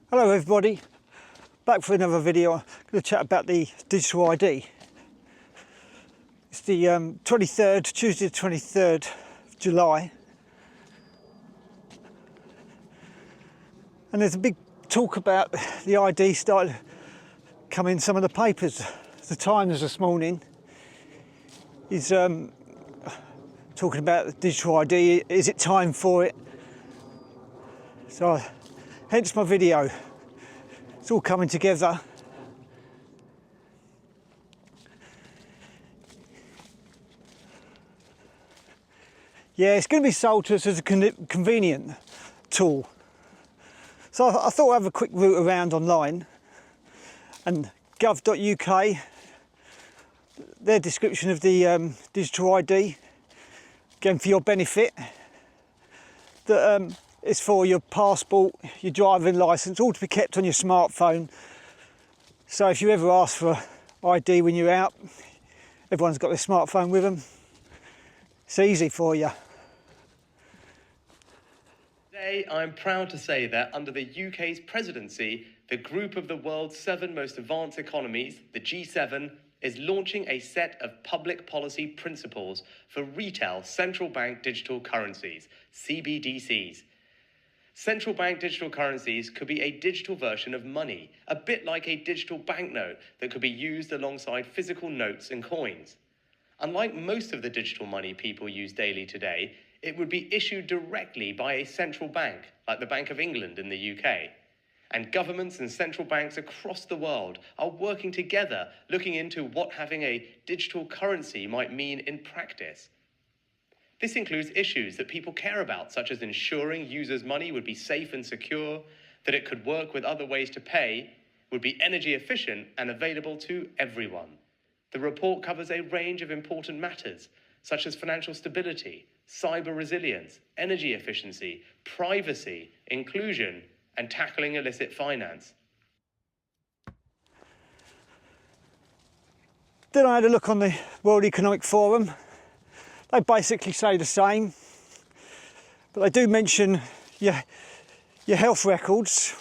Hello everybody, back for another video. I'm going to chat about the digital ID. It's the 23rd, Tuesday the 23rd of July. And there's a big talk about the ID started coming in some of the papers. The Times this morning is talking about the digital ID. Is it time for it? So hence my video. It's all coming together. Yeah, it's going to be sold to us as a convenient tool. So I thought I'd have a quick route around online, and gov.uk, their description of the digital ID, again for your benefit, that it's for your passport, your driving licence, all to be kept on your smartphone. So if you ever ask for ID when you're out, everyone's got their smartphone with them. It's easy for you. Today, I'm proud to say that under the UK's presidency, the group of the world's 7 most advanced economies, the G7, is launching a set of public policy principles for retail central bank digital currencies, CBDCs. Central bank digital currencies could be a digital version of money, a bit like a digital banknote that could be used alongside physical notes and coins. Unlike most of the digital money people use daily today, it would be issued directly by a central bank, like the Bank of England in the UK. And governments and central banks across the world are working together, looking into what having a digital currency might mean in practice. This includes issues that people care about, such as ensuring users' money would be safe and secure, that it could work with other ways to pay, would be energy efficient and available to everyone. The report covers a range of important matters, such as financial stability, cyber resilience, energy efficiency, privacy, inclusion, and tackling illicit finance. Then I had a look on the World Economic Forum. They basically say the same, but they do mention your health records,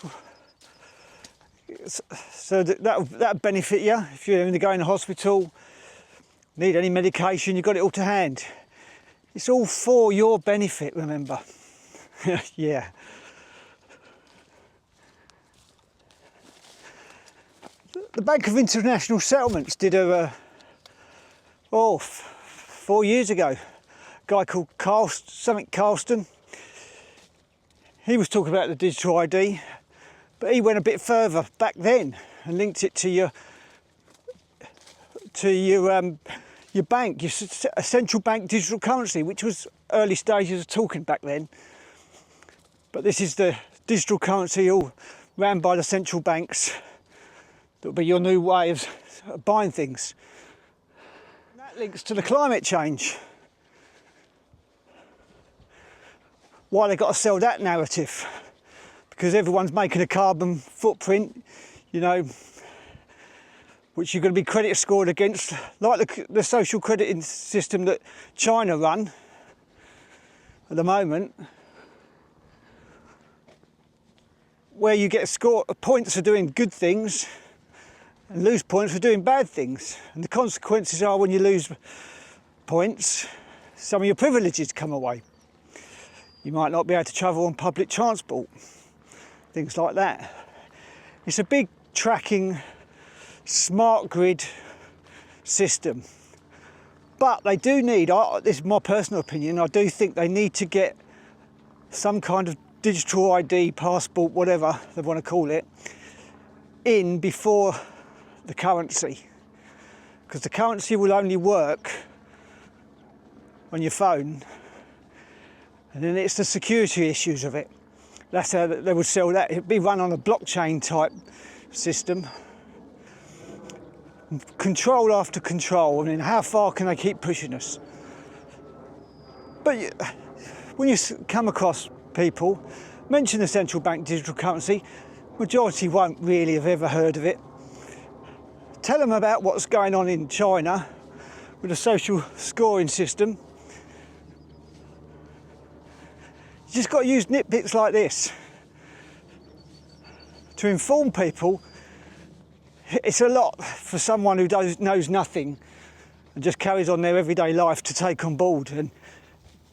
so that'll benefit you if you're going to go in the hospital, need any medication, you've got it all to hand. It's all for your benefit, remember. Yeah. The Bank of International Settlements did 4 years ago, a guy called Carlston. He was talking about the digital ID, but he went a bit further back then and linked it to your bank, your central bank digital currency, which was early stages of talking back then. But this is the digital currency all ran by the central banks. That'll be your new way of buying things. And that links to the climate change. Why they got to sell that narrative? Because everyone's making a carbon footprint, you know, which you're going to be credit scored against, like the social crediting system that China run at the moment, where you get points for doing good things and lose points for doing bad things. And the consequences are, when you lose points, some of your privileges come away. You might not be able to travel on public transport, things like that. It's a big tracking, smart grid system. But they do need, this is my personal opinion, I do think they need to get some kind of digital ID, passport, whatever they want to call it, in before the currency. Because the currency will only work on your phone, and then it's the security issues of it. That's how they would sell that. It'd be run on a blockchain type system. Control after control. I mean, how far can they keep pushing us? But when you come across people, mention the central bank digital currency, majority won't really have ever heard of it. Tell them about what's going on in China with the social scoring system. You just got to use nitpicks like this to inform people. It's a lot for someone who knows nothing and just carries on their everyday life to take on board.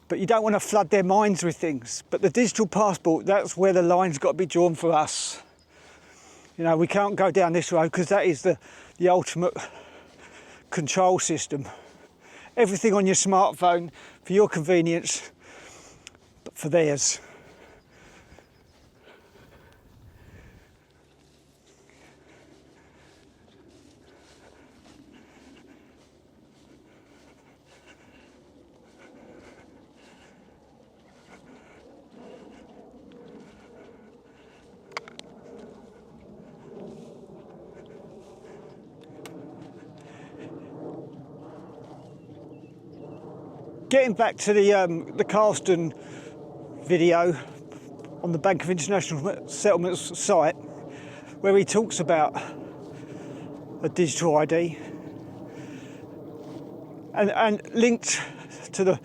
But you don't want to flood their minds with things. But the digital passport, that's where the line's got to be drawn for us. You know, we can't go down this road because that is the ultimate control system. Everything on your smartphone for your convenience, but for theirs. Getting back to the Carlston video on the Bank of International Settlements site, where he talks about a digital ID, and linked to the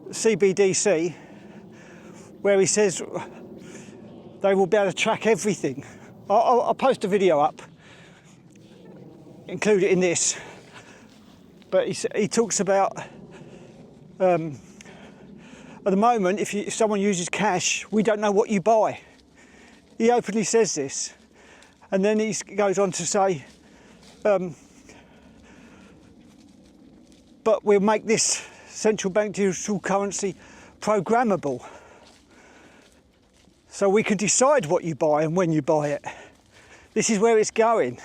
CBDC, where he says they will be able to track everything. I'll post a video up, include it in this, but he talks about at the moment, if someone uses cash, we don't know what you buy. He openly says this, and then he goes on to say, but we'll make this central bank digital currency programmable, so we can decide what you buy and when you buy it. This is where it's going.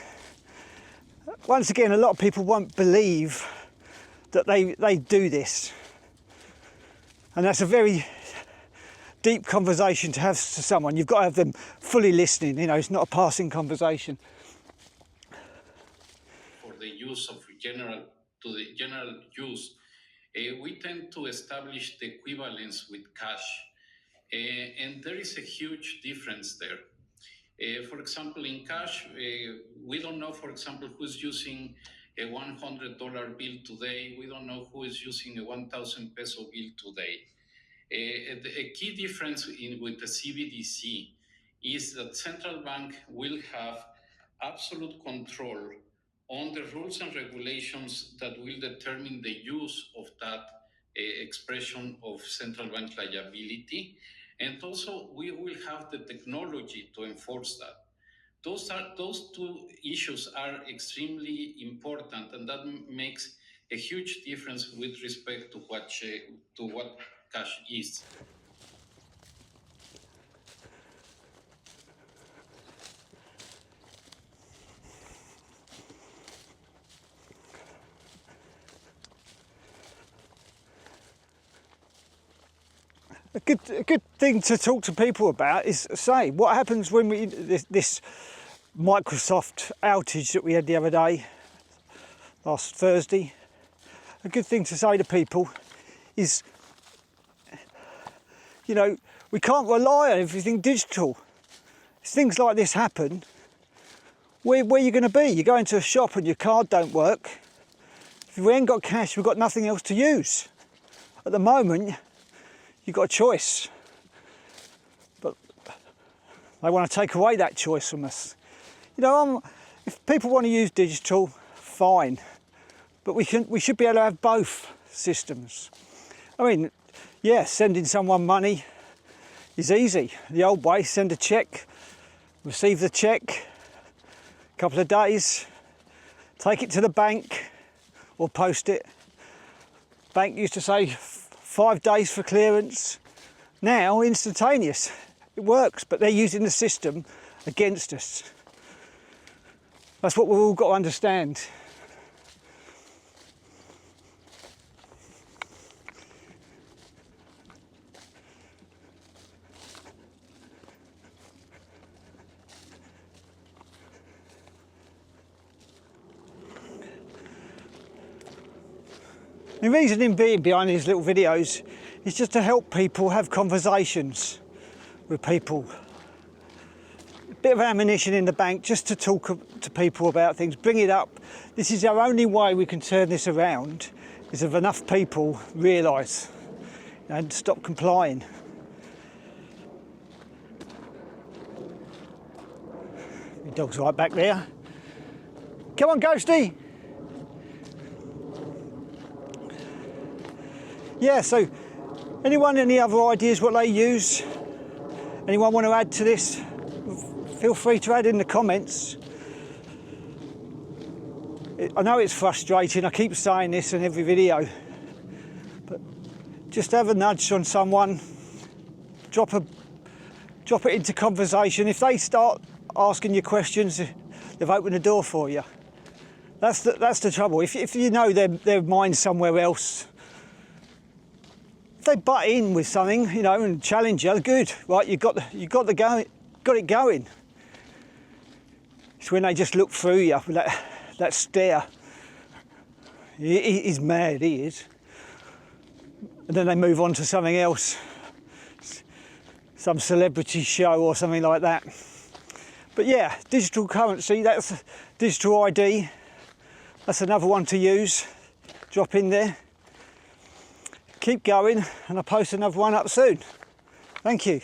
Once again, a lot of people won't believe that they do this. And that's a very deep conversation to have to someone. You've got to have them fully listening, you know, it's not a passing conversation. For the use of general use, we tend to establish the equivalence with cash. And there is a huge difference there. For example, in cash, we don't know, for example, who's using a $100 bill today. We don't know who is using a 1,000 peso bill today. A key difference with the CBDC is that central bank will have absolute control on the rules and regulations that will determine the use of that expression of central bank liability. And also we will have the technology to enforce that. Those two issues are extremely important, and that makes a huge difference with respect to what cash is. A good thing to talk to people about is, say, what happens when this Microsoft outage that we had the other day, last Thursday. A good thing to say to people is, you know, we can't rely on everything digital. If things like this happen, where are you going to be? You go into a shop and your card don't work. If we ain't got cash, we've got nothing else to use. At the moment, you've got a choice, but they want to take away that choice from us. You know, if people want to use digital, fine, but we should be able to have both systems. I mean, yeah, sending someone money is easy. The old way, send a cheque, receive the cheque, a couple of days, take it to the bank or post it. Bank used to say 5 days for clearance. Now, instantaneous. It works, but they're using the system against us. That's what we've all got to understand. The reason being behind these little videos is just to help people have conversations with people. A bit of ammunition in the bank just to talk to people about things, bring it up. This is our only way we can turn this around, is if enough people realise and stop complying. Your dog's right back there. Come on, Ghosty. Yeah, so anyone, any other ideas what they use? Anyone want to add to this? Feel free to add in the comments. I know it's frustrating, I keep saying this in every video, but just have a nudge on someone, drop it into conversation. If they start asking you questions, they've opened the door for you. That's the trouble. If you know their mind's somewhere else, if they butt in with something, you know, and challenge you, good, right? You got it going. It's when they just look through you with that stare. He's mad, he is. And then they move on to something else, some celebrity show or something like that. But yeah, digital currency, that's digital ID. That's another one to use. Drop in there. Keep going, and I'll post another one up soon. Thank you.